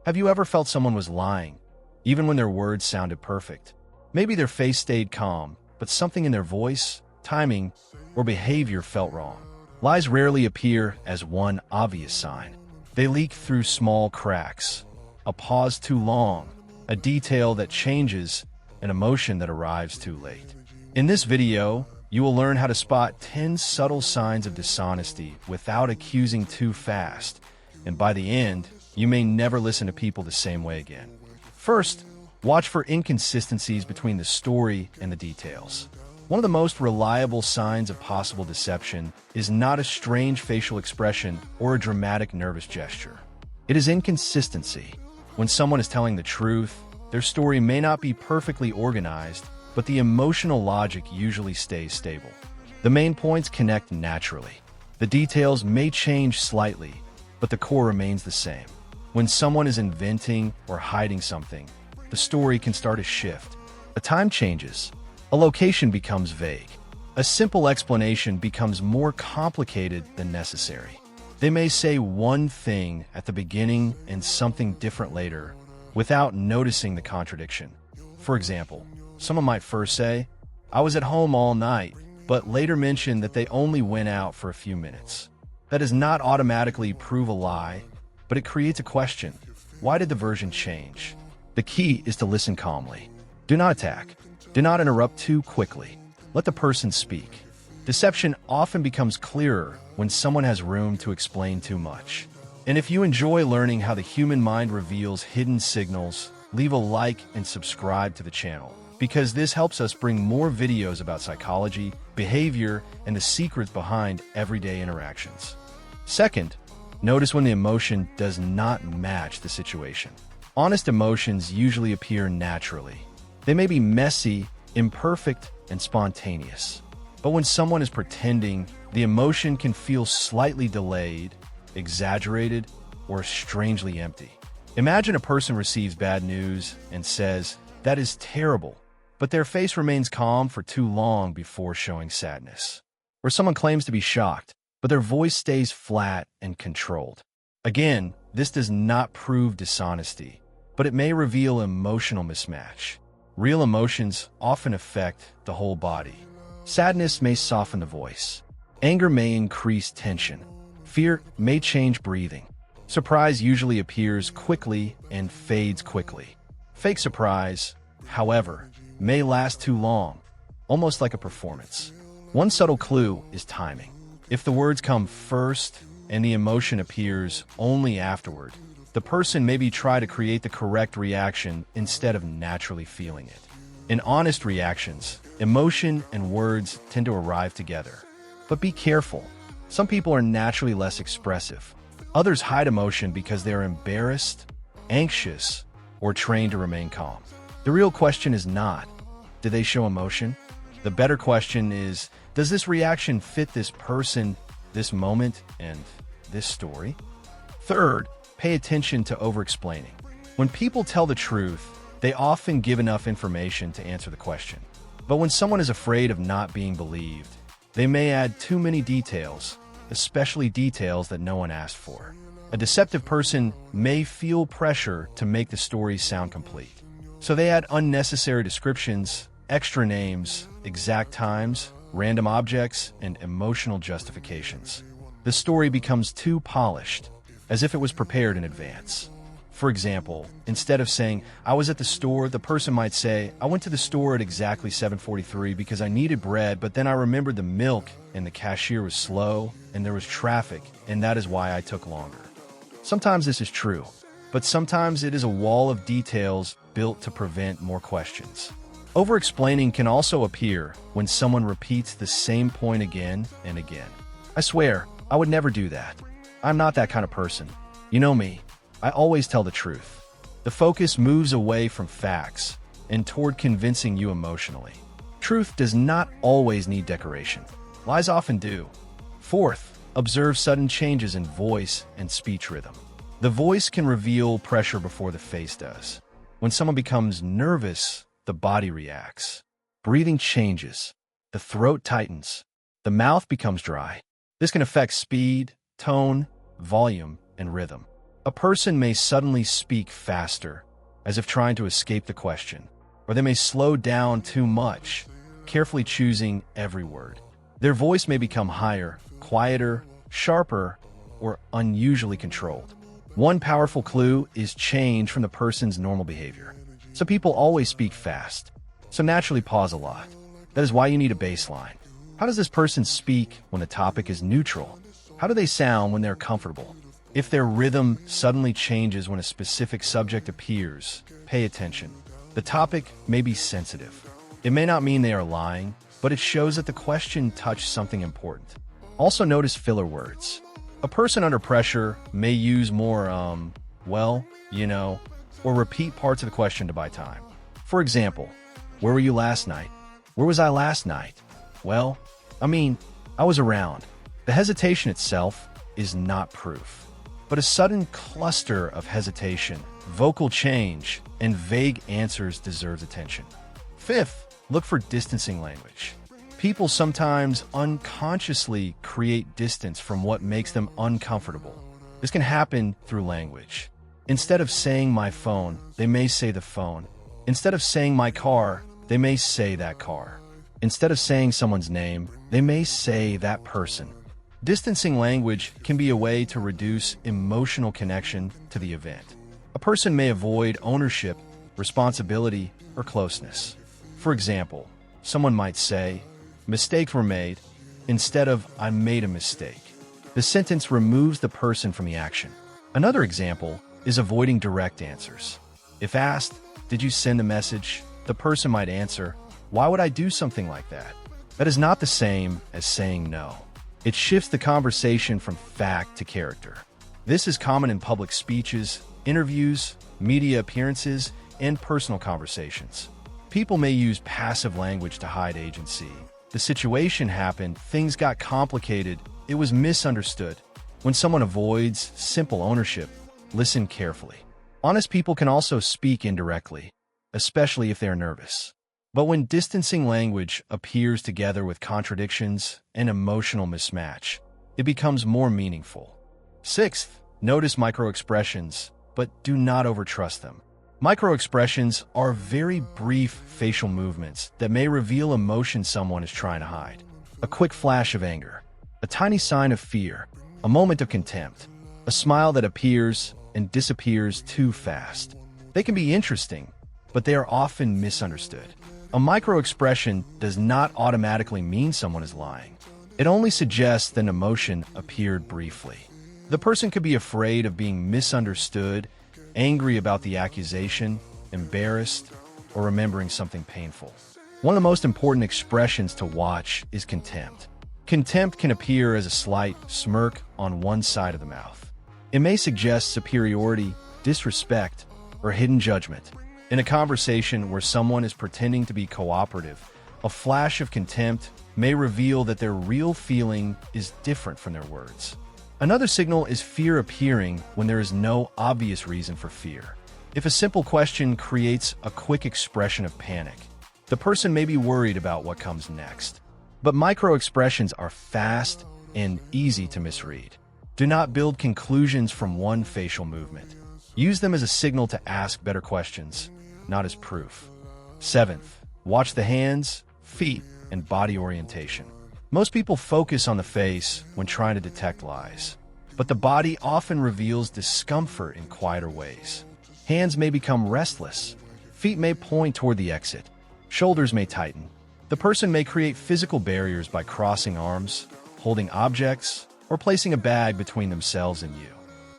Have you ever felt someone was lying, even when their words sounded perfect? Maybe their face stayed calm, but something in their voice, timing, or behavior felt wrong. Lies rarely appear as one obvious sign. They leak through small cracks, a pause too long, a detail that changes, an emotion that arrives too late. In this video, you will learn how to spot 10 subtle signs of dishonesty without accusing too fast, and by the end, you may never listen to people the same way again. First, watch for inconsistencies between the story and the details. One of the most reliable signs of possible deception is not a strange facial expression or a dramatic nervous gesture. It is inconsistency. When someone is telling the truth, their story may not be perfectly organized, but the emotional logic usually stays stable. The main points connect naturally. The details may change slightly, but the core remains the same. When someone is inventing or hiding something, the story can start to shift. A time changes. A location becomes vague. A simple explanation becomes more complicated than necessary. They may say one thing at the beginning and something different later, without noticing the contradiction. For example, someone might first say, "I was at home all night," but later mention that they only went out for a few minutes. That does not automatically prove a lie, but it creates a question. Why did the version change? The key is to listen calmly. Do not attack. Do not interrupt too quickly. Let the person speak. Deception often becomes clearer when someone has room to explain too much. And if you enjoy learning how the human mind reveals hidden signals, leave a like and subscribe to the channel, because this helps us bring more videos about psychology, behavior, and the secrets behind everyday interactions. Second, notice when the emotion does not match the situation. Honest emotions usually appear naturally. They may be messy, imperfect, and spontaneous. But when someone is pretending, the emotion can feel slightly delayed, exaggerated, or strangely empty. Imagine a person receives bad news and says, "That is terrible," but their face remains calm for too long before showing sadness. Or someone claims to be shocked, but their voice stays flat and controlled. Again, this does not prove dishonesty, but it may reveal emotional mismatch. Real emotions often affect the whole body. Sadness may soften the voice. Anger may increase tension. Fear may change breathing. Surprise usually appears quickly and fades quickly. Fake surprise, however, may last too long, almost like a performance. One subtle clue is timing. If the words come first and the emotion appears only afterward, the person maybe try to create the correct reaction instead of naturally feeling it. In honest reactions, emotion and words tend to arrive together. But be careful. Some people are naturally less expressive. Others hide emotion because they are embarrassed, anxious, or trained to remain calm. The real question is not, do they show emotion? The better question is, does this reaction fit this person, this moment, and this story? Third, pay attention to over-explaining. When people tell the truth, they often give enough information to answer the question. But when someone is afraid of not being believed, they may add too many details, especially details that no one asked for. A deceptive person may feel pressure to make the story sound complete. So they add unnecessary descriptions, extra names, exact times, random objects, and emotional justifications. The story becomes too polished, as if it was prepared in advance. For example, instead of saying, "I was at the store," the person might say, "I went to the store at exactly 7:43 because I needed bread, but then I remembered the milk and the cashier was slow and there was traffic, and that is why I took longer." Sometimes this is true, but sometimes it is a wall of details built to prevent more questions. Over-explaining can also appear when someone repeats the same point again and again. "I swear, I would never do that. I'm not that kind of person. You know me. I always tell the truth." The focus moves away from facts and toward convincing you emotionally. Truth does not always need decoration. Lies often do. Fourth, observe sudden changes in voice and speech rhythm. The voice can reveal pressure before the face does. When someone becomes nervous, the body reacts. Breathing changes. The throat tightens. The mouth becomes dry. This can affect speed, tone, volume, and rhythm. A person may suddenly speak faster, as if trying to escape the question, or they may slow down too much, carefully choosing every word. Their voice may become higher, quieter, sharper, or unusually controlled. One powerful clue is change from the person's normal behavior. Some people always speak fast, so naturally pause a lot. That is why you need a baseline. How does this person speak when the topic is neutral? How do they sound when they're comfortable? If their rhythm suddenly changes when a specific subject appears, pay attention. The topic may be sensitive. It may not mean they are lying, but it shows that the question touched something important. Also notice filler words. A person under pressure may use more, well, you know, or repeat parts of the question to buy time. For example, where were you last night? Where was I last night? Well, I was around. The hesitation itself is not proof, but a sudden cluster of hesitation, vocal change, and vague answers deserves attention. Fifth, look for distancing language. People sometimes unconsciously create distance from what makes them uncomfortable. This can happen through language. Instead of saying my phone, they may say the phone. Instead of saying my car, they may say that car. Instead of saying someone's name, they may say that person. Distancing language can be a way to reduce emotional connection to the event. A person may avoid ownership, responsibility, or closeness. For example, someone might say, mistakes were made, instead of I made a mistake. The sentence removes the person from the action. Another example is avoiding direct answers. If asked, did you send a message? The person might answer, why would I do something like that? That is not the same as saying no. It shifts the conversation from fact to character. This is common in public speeches, interviews, media appearances, and personal conversations. People may use passive language to hide agency. The situation happened, things got complicated, it was misunderstood. When someone avoids simple ownership, listen carefully. Honest people can also speak indirectly, especially if they're nervous. But when distancing language appears together with contradictions and emotional mismatch, it becomes more meaningful. Sixth, notice microexpressions, but do not overtrust them. Microexpressions are very brief facial movements that may reveal emotion someone is trying to hide. A quick flash of anger, a tiny sign of fear, a moment of contempt, a smile that appears and disappears too fast. They can be interesting, but they are often misunderstood. A microexpression does not automatically mean someone is lying. It only suggests that an emotion appeared briefly. The person could be afraid of being misunderstood, angry about the accusation, embarrassed, or remembering something painful. One of the most important expressions to watch is contempt. Contempt can appear as a slight smirk on one side of the mouth. It may suggest superiority, disrespect, or hidden judgment. In a conversation where someone is pretending to be cooperative, a flash of contempt may reveal that their real feeling is different from their words. Another signal is fear appearing when there is no obvious reason for fear. If a simple question creates a quick expression of panic, the person may be worried about what comes next. But microexpressions are fast and easy to misread. Do not build conclusions from one facial movement. Use them as a signal to ask better questions, not as proof. Seventh, watch the hands, feet, and body orientation. Most people focus on the face when trying to detect lies, but the body often reveals discomfort in quieter ways. Hands may become restless. Feet may point toward the exit. Shoulders may tighten. The person may create physical barriers by crossing arms, holding objects, or placing a bag between themselves and you.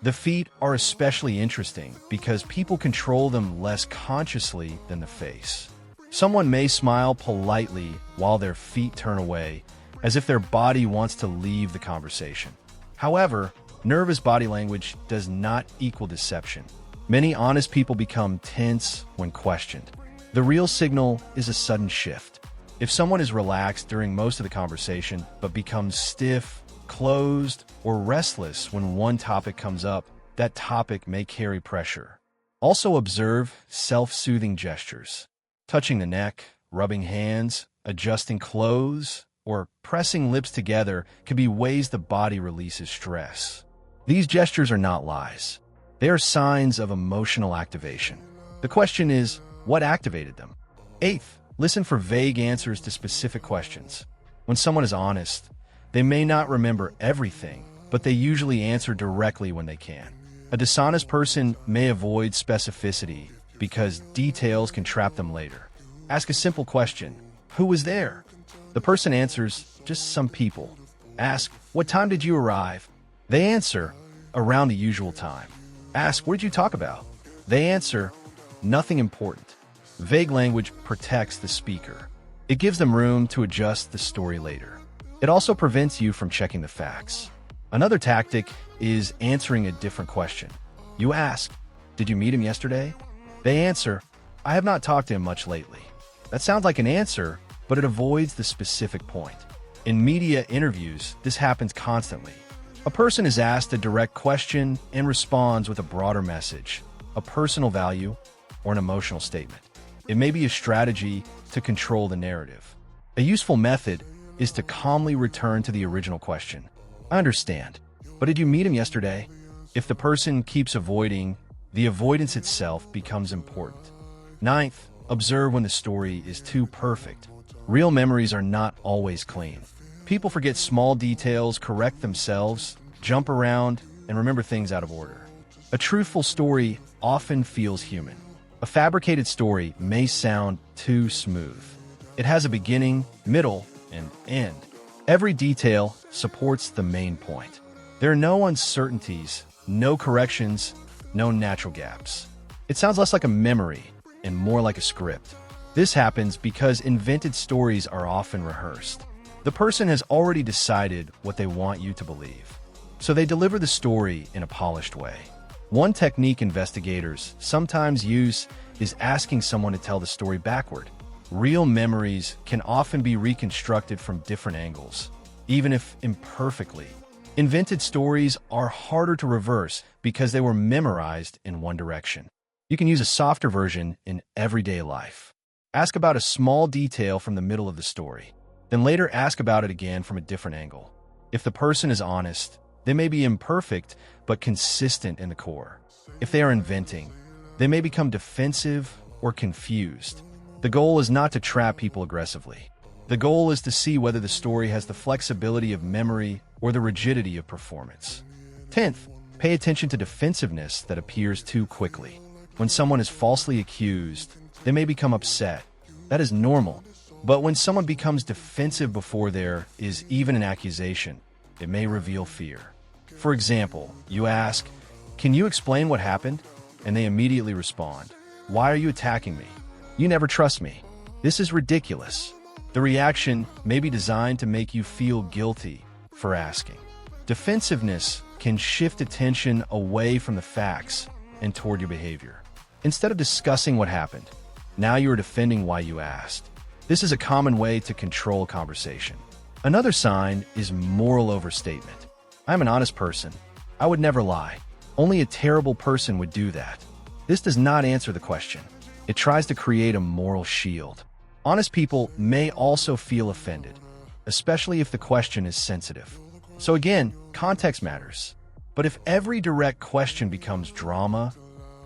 The feet are especially interesting because people control them less consciously than the face. Someone may smile politely while their feet turn away, as if their body wants to leave the conversation. However, nervous body language does not equal deception. Many honest people become tense when questioned. The real signal is a sudden shift. If someone is relaxed during most of the conversation but becomes stiff, closed, or restless when one topic comes up, that topic may carry pressure. Also observe self-soothing gestures. Touching the neck, rubbing hands, adjusting clothes, or pressing lips together can be ways the body releases stress. These gestures are not lies. They are signs of emotional activation. The question is, what activated them? Eighth, listen for vague answers to specific questions. When someone is honest, they may not remember everything, but they usually answer directly when they can. A dishonest person may avoid specificity because details can trap them later. Ask a simple question: who was there? The person answers, just some people. Ask, what time did you arrive? They answer, around the usual time. Ask, what did you talk about? They answer, nothing important. Vague language protects the speaker. It gives them room to adjust the story later. It also prevents you from checking the facts. Another tactic is answering a different question. You ask, did you meet him yesterday? They answer, I have not talked to him much lately. That sounds like an answer, but it avoids the specific point. In media interviews, this happens constantly. A person is asked a direct question and responds with a broader message, a personal value, or an emotional statement. It may be a strategy to control the narrative. A useful method is to calmly return to the original question. I understand, but did you meet him yesterday? If the person keeps avoiding, the avoidance itself becomes important. Ninth, observe when the story is too perfect. Real memories are not always clean. People forget small details, correct themselves, jump around, and remember things out of order. A truthful story often feels human. A fabricated story may sound too smooth. It has a beginning, middle, and end. Every detail supports the main point. There are no uncertainties, no corrections, no natural gaps. It sounds less like a memory and more like a script. This happens because invented stories are often rehearsed. The person has already decided what they want you to believe, so they deliver the story in a polished way. One technique investigators sometimes use is asking someone to tell the story backward. Real memories can often be reconstructed from different angles, even if imperfectly. Invented stories are harder to reverse because they were memorized in one direction. You can use a softer version in everyday life. Ask about a small detail from the middle of the story, then later ask about it again from a different angle. If the person is honest, they may be imperfect but consistent in the core. If they are inventing, they may become defensive or confused. The goal is not to trap people aggressively. The goal is to see whether the story has the flexibility of memory or the rigidity of performance. 10th, pay attention to defensiveness that appears too quickly. When someone is falsely accused, they may become upset. That is normal. But when someone becomes defensive before there is even an accusation, it may reveal fear. For example, you ask, "Can you explain what happened?" And they immediately respond, "Why are you attacking me? You never trust me. This is ridiculous." The reaction may be designed to make you feel guilty for asking. Defensiveness can shift attention away from the facts and toward your behavior. Instead of discussing what happened, now you are defending why you asked. This is a common way to control conversation. Another sign is moral overstatement. I'm an honest person. I would never lie. Only a terrible person would do that. This does not answer the question. It tries to create a moral shield. Honest people may also feel offended, especially if the question is sensitive. So again, context matters. But if every direct question becomes drama,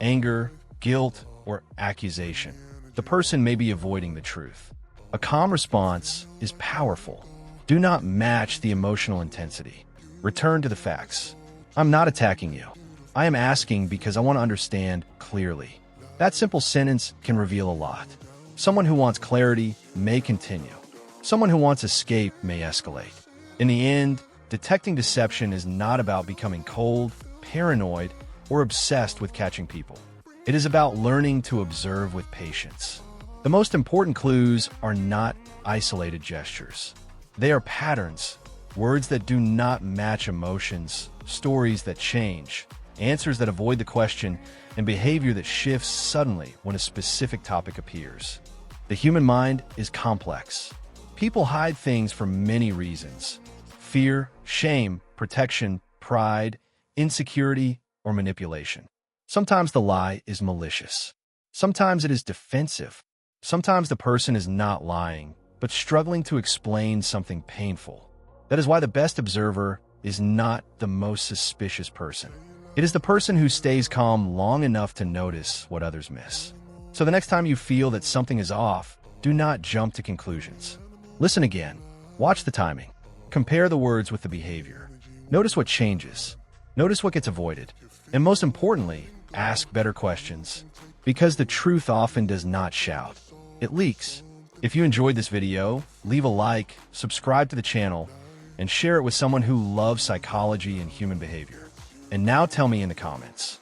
anger, guilt, or accusation, the person may be avoiding the truth. A calm response is powerful. Do not match the emotional intensity. Return to the facts. I'm not attacking you. I am asking because I want to understand clearly. That simple sentence can reveal a lot. Someone who wants clarity may continue. Someone who wants escape may escalate. In the end, detecting deception is not about becoming cold, paranoid, or obsessed with catching people. It is about learning to observe with patience. The most important clues are not isolated gestures. They are patterns, words that do not match emotions, stories that change, answers that avoid the question, and behavior that shifts suddenly when a specific topic appears. The human mind is complex. People hide things for many reasons: fear, shame, protection, pride, insecurity, or manipulation. Sometimes the lie is malicious. Sometimes it is defensive. Sometimes the person is not lying, but struggling to explain something painful. That is why the best observer is not the most suspicious person. It is the person who stays calm long enough to notice what others miss. So the next time you feel that something is off, do not jump to conclusions. Listen again. Watch the timing. Compare the words with the behavior. Notice what changes. Notice what gets avoided. And most importantly, ask better questions. Because the truth often does not shout. It leaks. If you enjoyed this video, leave a like, subscribe to the channel, and share it with someone who loves psychology and human behavior. And now tell me in the comments,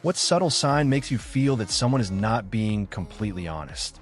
what subtle sign makes you feel that someone is not being completely honest?